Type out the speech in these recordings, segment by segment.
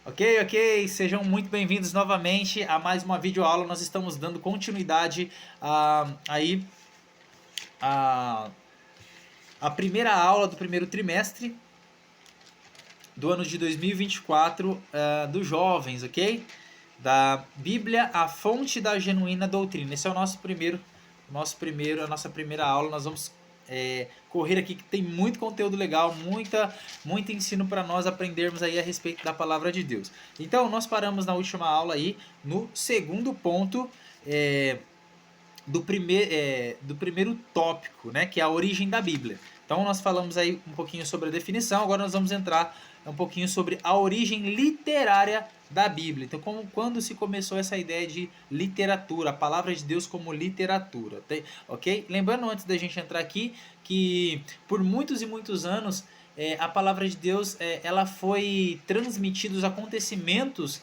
Ok, ok, sejam muito bem-vindos novamente a mais uma videoaula. Nós estamos dando continuidade aí a, a primeira aula do primeiro trimestre do ano de 2024 dos jovens, ok? Da Bíblia, a fonte da genuína doutrina. Esse é o a nossa primeira aula. Nós vamos correr aqui que tem muito conteúdo legal, muito ensino para nós aprendermos aí a respeito da palavra de Deus. Então, nós paramos na última aula aí no segundo ponto do primeiro tópico, né, que é a origem da Bíblia. Então nós falamos aí um pouquinho sobre a definição, agora nós vamos entrar um pouquinho sobre a origem literária da Bíblia. Então quando se começou essa ideia de literatura, a palavra de Deus como literatura, ok? Lembrando antes da gente entrar aqui que por muitos e muitos anos a palavra de Deus ela foi transmitida, os acontecimentos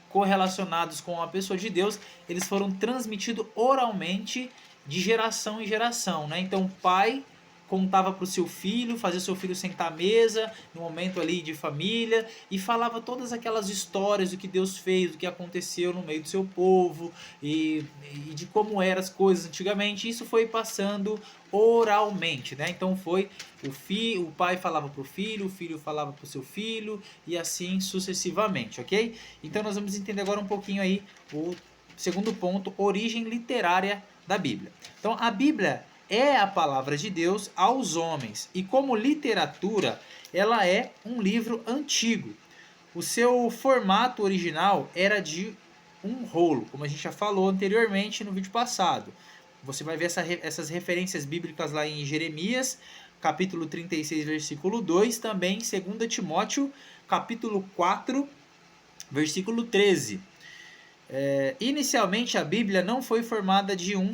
correlacionados com a pessoa de Deus, eles foram transmitidos oralmente de geração em geração, né? Então o pai contava para o seu filho, fazia o seu filho sentar à mesa, no momento ali de família, e falava todas aquelas histórias do que Deus fez, do que aconteceu no meio do seu povo, e de como eram as coisas antigamente. Isso foi passando oralmente, né? Então foi o pai falava para o filho falava para o seu filho, e assim sucessivamente, ok? Então nós vamos entender agora um pouquinho aí o segundo ponto, origem literária da Bíblia. Então a Bíblia é a palavra de Deus aos homens, e como literatura ela é um livro antigo. O seu formato original era de um rolo, como a gente já falou anteriormente no vídeo passado. Você vai ver essas referências bíblicas lá em Jeremias, capítulo 36, versículo 2, também em 2 Timóteo, capítulo 4, versículo 13. Inicialmente a Bíblia não foi formada de um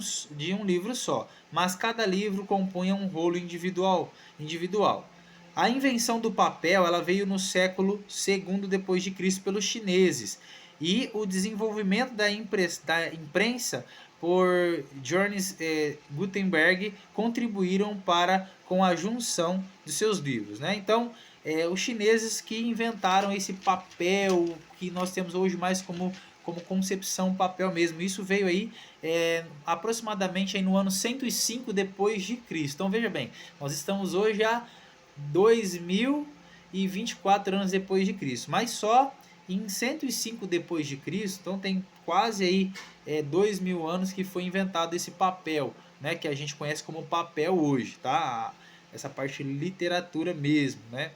livro só, mas cada livro compunha um rolo individual. A invenção do papel ela veio no século II depois de Cristo pelos chineses, e o desenvolvimento da imprensa por Johannes Gutenberg contribuíram para com a junção dos seus livros, né? Então os chineses que inventaram esse papel que nós temos hoje mais como concepção papel mesmo. Isso veio aí aproximadamente aí no ano 105 depois de Cristo. Então veja bem, nós estamos hoje a 2024 anos depois de Cristo, mas só em 105 depois de Cristo, então tem quase aí 2000 anos que foi inventado esse papel, né, que a gente conhece como papel hoje, tá? Essa parte de literatura mesmo, né?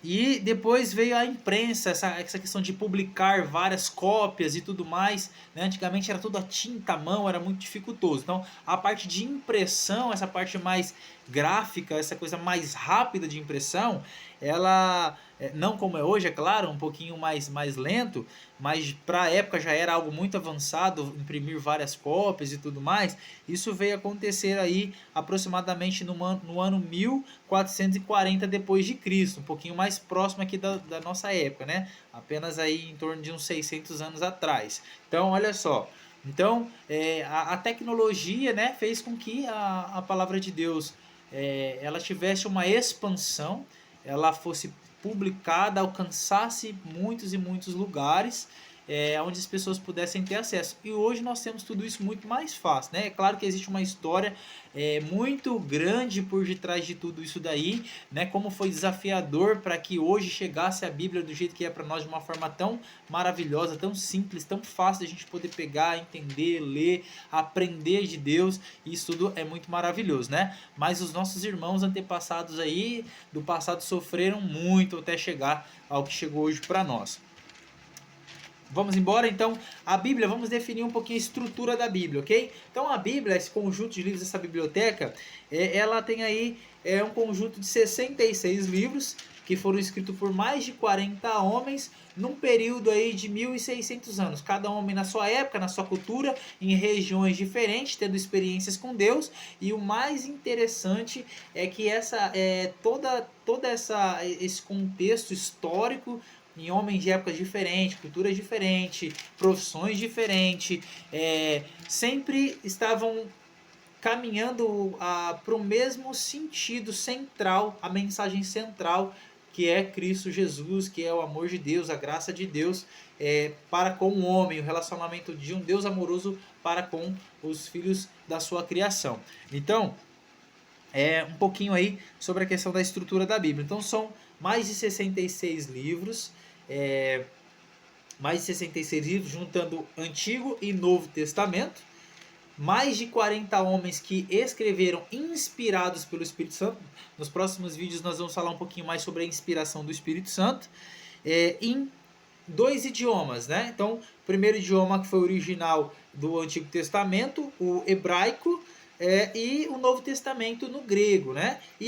E depois veio a imprensa, essa questão de publicar várias cópias e tudo mais, né? Antigamente era tudo a tinta à mão, era muito dificultoso. Então a parte de impressão, essa parte mais gráfica, essa coisa mais rápida de impressão, ela, não como é hoje, é claro, um pouquinho mais lento, mas para a época já era algo muito avançado, imprimir várias cópias e tudo mais. Isso veio acontecer aí aproximadamente no ano 1440 depois de Cristo, um pouquinho mais próximo aqui da nossa época, né? Apenas aí em torno de uns 600 anos atrás. Então, olha só. Então, a tecnologia, né, fez com que a palavra de Deus ela tivesse uma expansão, ela fosse publicada, alcançasse muitos e muitos lugares, onde as pessoas pudessem ter acesso. E hoje nós temos tudo isso muito mais fácil, né? É claro que existe uma história muito grande por detrás de tudo isso daí, né? Como foi desafiador para que hoje chegasse a Bíblia do jeito que é para nós, de uma forma tão maravilhosa, tão simples, tão fácil de a gente poder pegar, entender, ler, aprender de Deus. Isso tudo é muito maravilhoso, né? Mas os nossos irmãos antepassados aí do passado sofreram muito até chegar ao que chegou hoje para nós. Vamos embora, então, a Bíblia, vamos definir um pouquinho a estrutura da Bíblia, ok? Então a Bíblia, esse conjunto de livros, essa biblioteca, ela tem aí um conjunto de 66 livros, que foram escritos por mais de 40 homens, num período aí de 1600 anos, cada homem na sua época, na sua cultura, em regiões diferentes, tendo experiências com Deus. E o mais interessante é que esse contexto histórico, em homens de épocas diferentes, culturas diferentes, profissões diferentes, sempre estavam caminhando para o mesmo sentido central, a mensagem central que é Cristo Jesus, que é o amor de Deus, a graça de Deus para com o homem, o relacionamento de um Deus amoroso para com os filhos da sua criação. Então, um pouquinho aí sobre a questão da estrutura da Bíblia. Então são mais de 66 livros, juntando Antigo e Novo Testamento, mais de 40 homens que escreveram inspirados pelo Espírito Santo. Nos próximos vídeos nós vamos falar um pouquinho mais sobre a inspiração do Espírito Santo, em 2 idiomas, né? Então, o primeiro idioma que foi original do Antigo Testamento, o hebraico, e o Novo Testamento no grego, né? E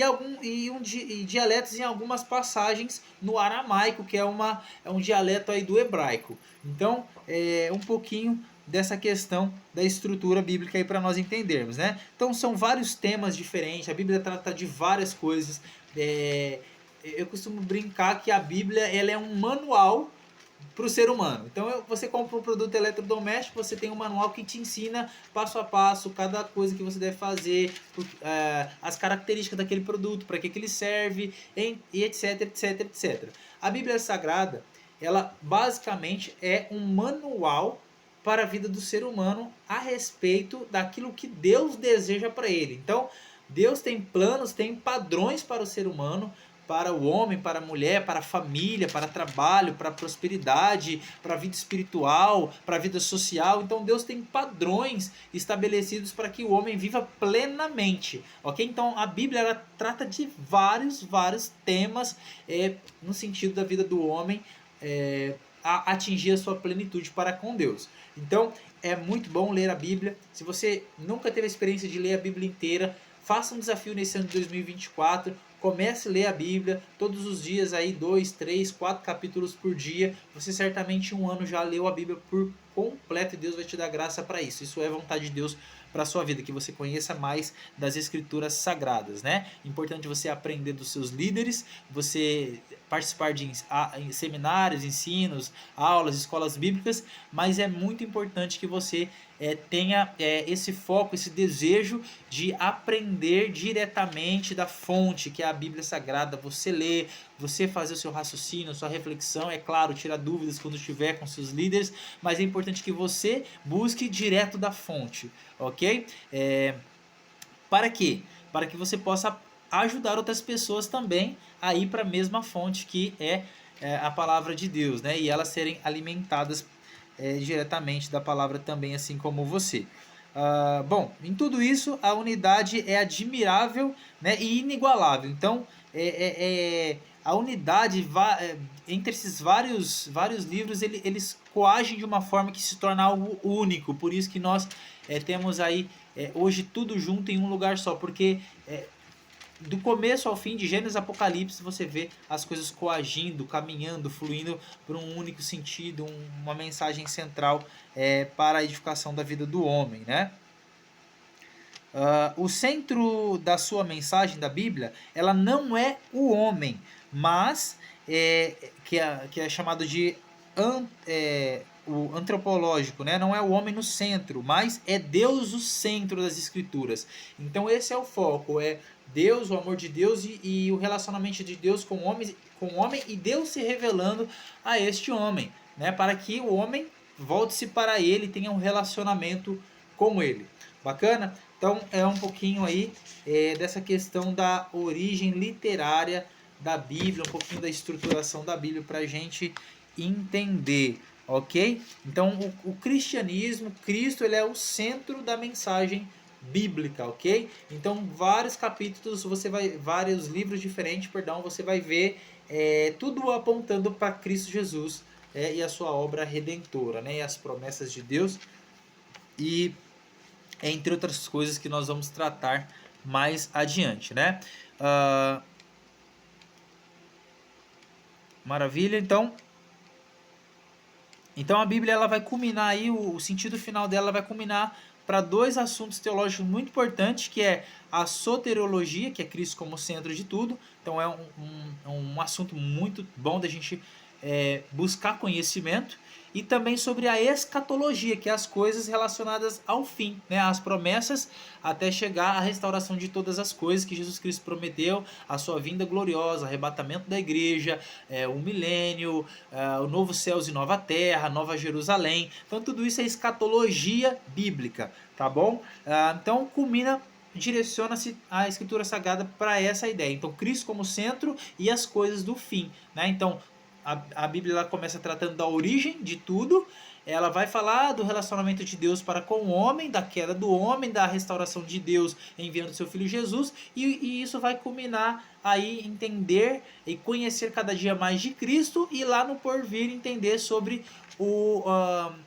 dialetos em algumas passagens no aramaico, que é um dialeto aí do hebraico. Então, um pouquinho dessa questão da estrutura bíblica aí para nós entendermos, né? Então, são vários temas diferentes, a Bíblia trata de várias coisas. Eu costumo brincar que a Bíblia ela é um manual para o ser humano. Então você compra um produto eletrodoméstico, você tem um manual que te ensina passo a passo cada coisa que você deve fazer, as características daquele produto, para que ele serve, e etc, etc, etc. A Bíblia Sagrada, ela basicamente é um manual para a vida do ser humano a respeito daquilo que Deus deseja para ele. Então Deus tem planos, tem padrões para o ser humano, para o homem, para a mulher, para a família, para trabalho, para a prosperidade, para a vida espiritual, para a vida social. Então Deus tem padrões estabelecidos para que o homem viva plenamente, ok? Então a Bíblia ela trata de vários temas no sentido da vida do homem a atingir a sua plenitude para com Deus. Então é muito bom ler a Bíblia. Se você nunca teve a experiência de ler a Bíblia inteira, faça um desafio nesse ano de 2024, comece a ler a Bíblia todos os dias, aí 2, 3, 4 capítulos por dia. Você certamente em um ano já leu a Bíblia por completo e Deus vai te dar graça para isso. Isso é vontade de Deus para a sua vida, que você conheça mais das escrituras sagradas, né? Importante você aprender dos seus líderes, você participar de seminários, ensinos, aulas, escolas bíblicas, mas é muito importante que você tenha esse foco, esse desejo de aprender diretamente da fonte, que é a Bíblia Sagrada. Você lê, você fazer o seu raciocínio, sua reflexão, é claro, tirar dúvidas quando estiver com seus líderes, mas é importante que você busque direto da fonte, ok? Para quê? Para que você possa ajudar outras pessoas também a ir para a mesma fonte que é a palavra de Deus, né? E elas serem alimentadas diretamente da palavra também, assim como você. Bom, em tudo isso a unidade é admirável, né, e inigualável. Então a unidade entre esses vários livros eles coagem de uma forma que se torna algo único. Por isso que nós temos aí hoje tudo junto em um lugar só, porque do começo ao fim, de Gênesis a Apocalipse, você vê as coisas coagindo, caminhando, fluindo por um único sentido, uma mensagem central para a edificação da vida do homem, né? O centro da sua mensagem da Bíblia, ela não é o homem, mas que é chamado de o antropológico, né? Não é o homem no centro, mas é Deus o centro das Escrituras. Então esse é o foco, Deus, o amor de Deus e o relacionamento de Deus com o homem e Deus se revelando a este homem, né? Para que o homem volte-se para ele e tenha um relacionamento com ele. Bacana? Então é um pouquinho aí dessa questão da origem literária da Bíblia, um pouquinho da estruturação da Bíblia para a gente entender, ok? Então o cristianismo, Cristo, ele é o centro da mensagem bíblica, ok? Então vários capítulos, vários livros diferentes, você vai ver tudo apontando para Cristo Jesus e a sua obra redentora, né? E as promessas de Deus, e entre outras coisas que nós vamos tratar mais adiante, né? Maravilha, então a Bíblia ela vai culminar aí, o sentido final dela vai culminar para 2 assuntos teológicos muito importantes, que é a soteriologia, que é Cristo como centro de tudo. Então é um assunto muito bom da gente buscar conhecimento, e também sobre a escatologia, que é as coisas relacionadas ao fim, né? As promessas até chegar à restauração de todas as coisas que Jesus Cristo prometeu, a sua vinda gloriosa, arrebatamento da igreja, o milênio, o novo céus e nova terra, nova Jerusalém. Então tudo isso é escatologia bíblica, tá bom? Então direciona-se a Escritura Sagrada para essa ideia. Então Cristo como centro e as coisas do fim, né? Então a Bíblia ela começa tratando da origem de tudo, ela vai falar do relacionamento de Deus para com o homem, da queda do homem, da restauração de Deus enviando seu Filho Jesus, e isso vai culminar aí entender e conhecer cada dia mais de Cristo, e lá no porvir entender sobre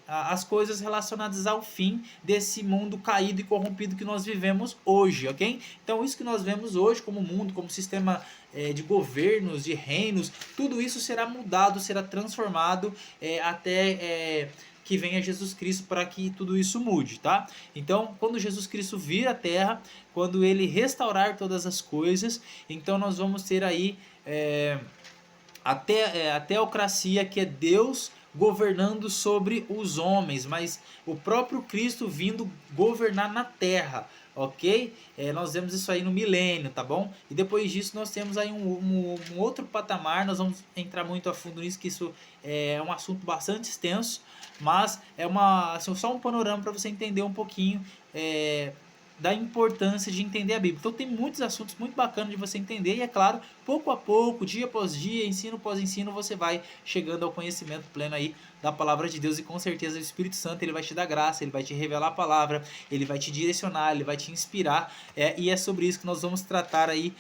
as coisas relacionadas ao fim desse mundo caído e corrompido que nós vivemos hoje, ok? Então isso que nós vemos hoje como mundo, como sistema de governos, de reinos, tudo isso será mudado, será transformado até que venha Jesus Cristo para que tudo isso mude, tá? Então, quando Jesus Cristo vir à Terra, quando Ele restaurar todas as coisas, então nós vamos ter aí a teocracia, que é Deus governando sobre os homens, mas o próprio Cristo vindo governar na Terra, ok? Nós vemos isso aí no milênio, tá bom? E depois disso nós temos aí um outro patamar, nós vamos entrar muito a fundo nisso, que isso é um assunto bastante extenso, mas é só um panorama para você entender um pouquinho da importância de entender a Bíblia. Então tem muitos assuntos muito bacanas de você entender, e é claro, pouco a pouco, dia após dia, ensino após ensino, você vai chegando ao conhecimento pleno aí da palavra de Deus, e com certeza o Espírito Santo ele vai te dar graça, ele vai te revelar a palavra, ele vai te direcionar, ele vai te inspirar, e é sobre isso que nós vamos tratar aí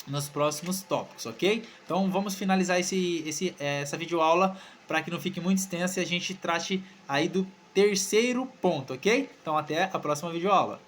nos próximos tópicos, ok? Então vamos finalizar essa videoaula para que não fique muito extensa e a gente trate aí do terceiro ponto, ok? Então até a próxima videoaula.